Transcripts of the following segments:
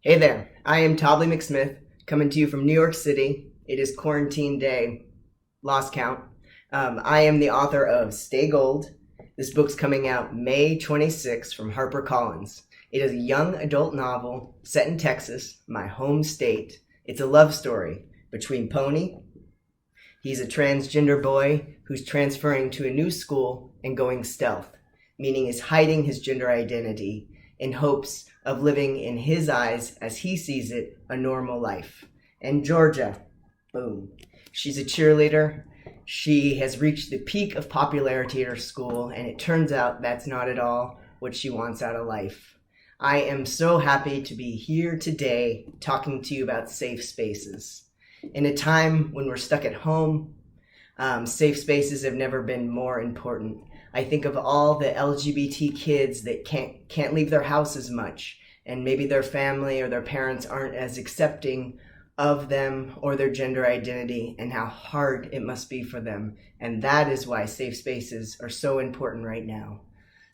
Hey there, I am Tobly McSmith, coming to you from New York City. It is quarantine day, lost count. I am the author of Stay Gold. This book's coming out May 26th from HarperCollins. It is a young adult novel set in Texas, my home state. It's a love story between Pony. He's a transgender boy who's transferring to a new school and going stealth, meaning he's hiding his gender identity in hopes of living in his eyes, as he sees it, a normal life. And Georgia, boom. She's a cheerleader. She has reached the peak of popularity at her school, and it turns out that's not at all what she wants out of life. I am so happy to be here today talking to you about safe spaces. In a time when we're stuck at home, safe spaces have never been more important. I think of all the LGBT kids that can't leave their house as much, and maybe their family or their parents aren't as accepting of them or their gender identity, and how hard it must be for them. And that is why safe spaces are so important right now.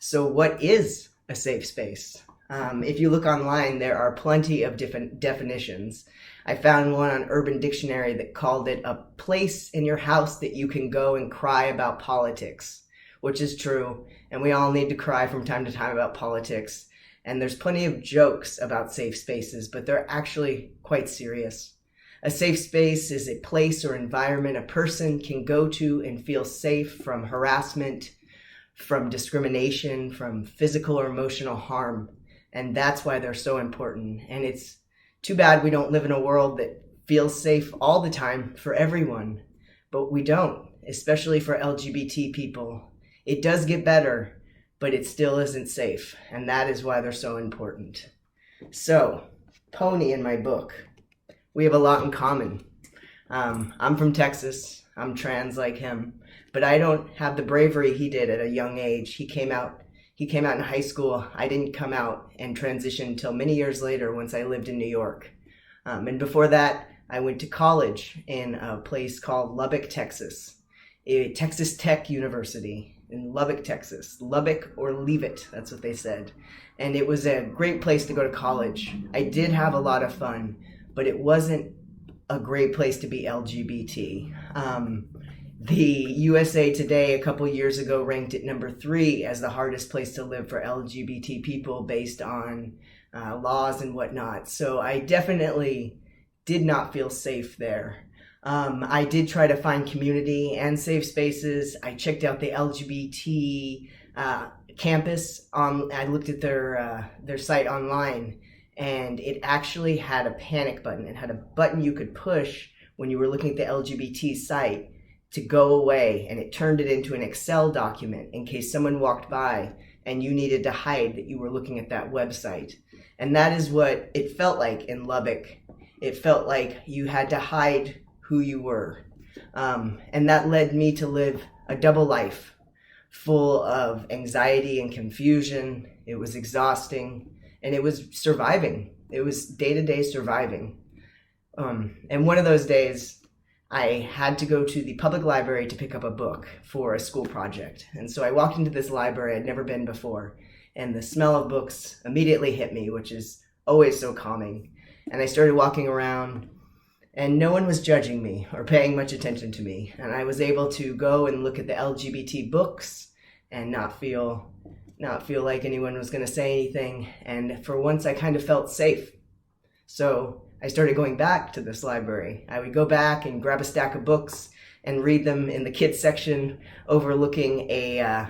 So what is a safe space? If you look online, there are plenty of different definitions. I found one on Urban Dictionary that called it a place in your house that you can go and cry about politics, which is true, and we all need to cry from time to time about politics. And there's plenty of jokes about safe spaces, but they're actually quite serious. A safe space is a place or environment a person can go to and feel safe from harassment, from discrimination, from physical or emotional harm. And that's why they're so important. And it's too bad we don't live in a world that feels safe all the time for everyone. But we don't, especially for LGBT people. It does get better, but it still isn't safe. And that is why they're so important. So, Pony in my book, we have a lot in common. I'm from Texas. I'm trans like him. But I don't have the bravery he did at a young age. He came out in high school. I didn't come out and transition until many years later once I lived in New York. And before that, I went to college in a place called Lubbock, Texas, a Texas Tech University in Lubbock, Texas. Lubbock or leave it, that's what they said. And it was a great place to go to college. I did have a lot of fun, but it wasn't a great place to be LGBT. The USA Today a couple years ago ranked it number 3 as the hardest place to live for LGBT people based on laws and whatnot. So I definitely did not feel safe there. I did try to find community and safe spaces. I checked out the LGBT campus. I looked at their site online, and it actually had a panic button. It had a button you could push when you were looking at the LGBT site to go away, and it turned it into an Excel document in case someone walked by and you needed to hide that you were looking at that website. And that is what it felt like in Lubbock. It felt like you had to hide who you were. And that led me to live a double life full of anxiety and confusion. It was exhausting, and it was surviving. It was day-to-day surviving. And one of those days, I had to go to the public library to pick up a book for a school project. And so I walked into this library I'd never been before, and the smell of books immediately hit me, which is always so calming. And I started walking around, and no one was judging me or paying much attention to me. And I was able to go and look at the LGBT books and not feel like anyone was going to say anything. And for once, I kind of felt safe. So I started going back to this library. I would go back and grab a stack of books and read them in the kids section overlooking a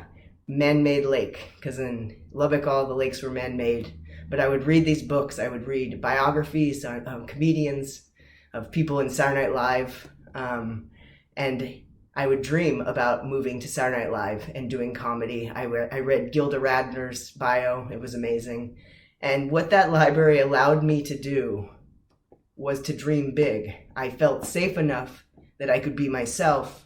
man-made lake, because in Lubbock all the lakes were man-made. But I would read these books. I would read biographies of comedians, of people in Saturday Night Live, and I would dream about moving to Saturday Night Live and doing comedy. I read Gilda Radner's bio. It was amazing. And what that library allowed me to do was to dream big. I felt safe enough that I could be myself,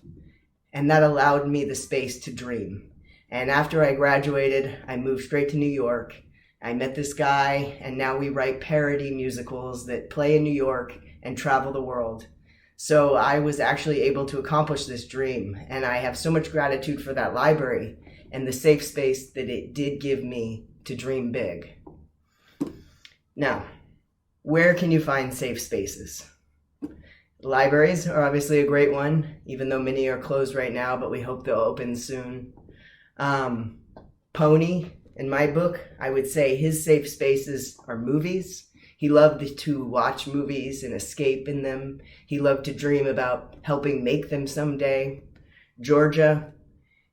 and that allowed me the space to dream. And after I graduated, I moved straight to New York. I met this guy, and now we write parody musicals that play in New York and travel the world. So I was actually able to accomplish this dream, and I have so much gratitude for that library and the safe space that it did give me to dream big. Now, Where can you find safe spaces? Libraries are obviously a great one, even though many are closed right now, but we hope they'll open soon. Pony, in my book, I would say his safe spaces are movies. He loved to watch movies and escape in them. He loved to dream about helping make them someday. Georgia,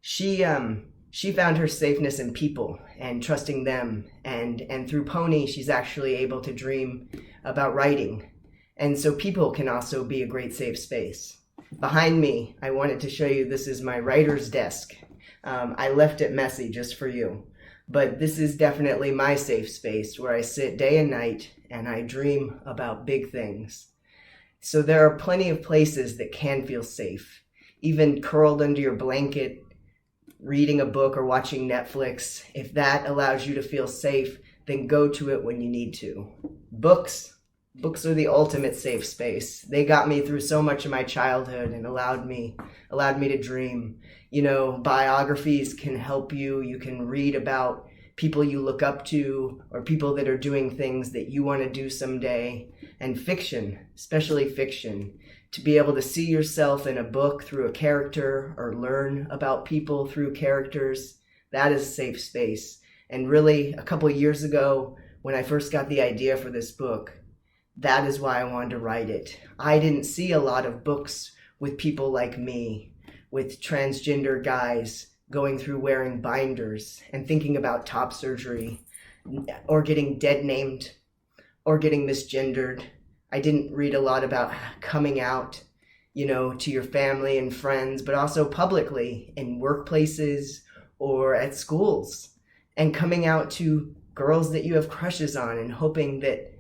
she found her safeness in people and trusting them. And through Pony, she's actually able to dream about writing. And so people can also be a great safe space. Behind me, I wanted to show you, this is my writer's desk. I left it messy just for you. But this is definitely my safe space where I sit day and night and I dream about big things. So there are plenty of places that can feel safe. Even curled under your blanket, reading a book or watching Netflix. If that allows you to feel safe, then go to it when you need to. Books are the ultimate safe space. They got me through so much of my childhood and allowed me to dream. Biographies can help you. You can read about people you look up to or people that are doing things that you want to do someday. And fiction, especially fiction, to be able to see yourself in a book through a character or learn about people through characters, that is a safe space. And really, a couple of years ago, when I first got the idea for this book, that is why I wanted to write it. I didn't see a lot of books with people like me, with transgender guys going through wearing binders and thinking about top surgery or getting dead named or getting misgendered. I didn't read a lot about coming out, to your family and friends, but also publicly in workplaces or at schools, and coming out to girls that you have crushes on and hoping that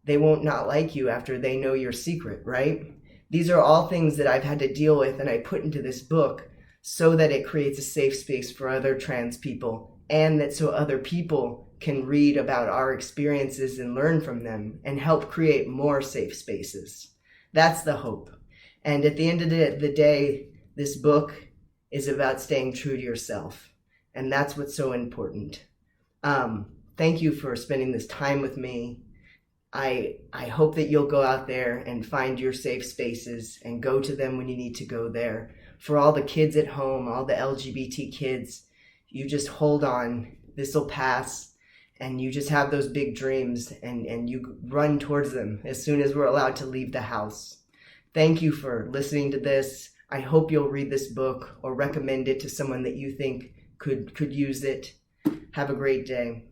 they won't not like you after they know your secret, right? These are all things that I've had to deal with and I put into this book so that it creates a safe space for other trans people, and that so other people can read about our experiences and learn from them and help create more safe spaces. That's the hope. And at the end of the day, this book is about staying true to yourself. And that's what's so important. Thank you for spending this time with me. I hope that you'll go out there and find your safe spaces and go to them when you need to go there. For all the kids at home, all the LGBT kids, you just hold on. This will pass. And you just have those big dreams and you run towards them as soon as we're allowed to leave the house. Thank you for listening to this. I hope you'll read this book or recommend it to someone that you think could use it. Have a great day.